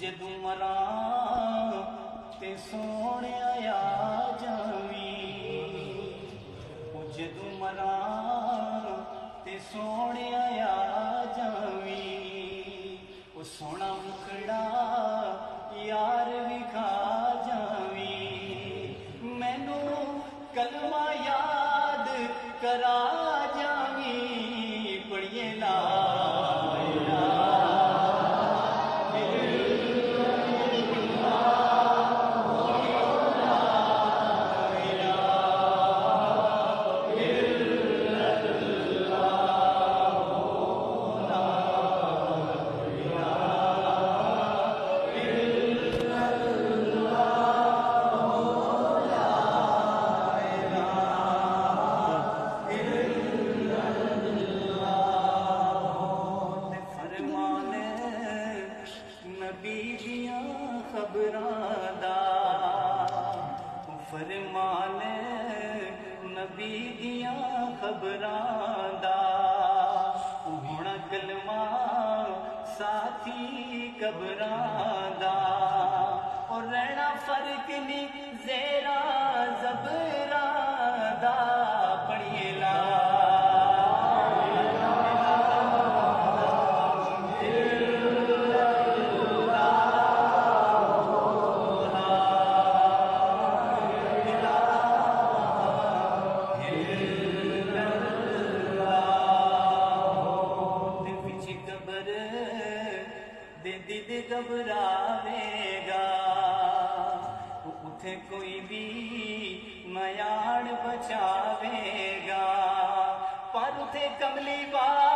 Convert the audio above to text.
جدوں مراں تے سونیا آ جاویں، جدوں مراں تے سونیا آ جاویں، او سونا مکھڑا یار وکھا جاویں، مینوں کلمہ یاد کرا جاویں، پڑھیے لا نبی دیاں خبراں دا، فرمان نبی دیاں خبراں دا، ہونا کلمہ ساتھی قبراں دا، اور رہنا فرق نہیں زیرا زبراں دا، پڑھیے لا دل گھبراوے گا، اتھے کوئی بھی میاڑ بچاوے گا، پر اتھے کملی بات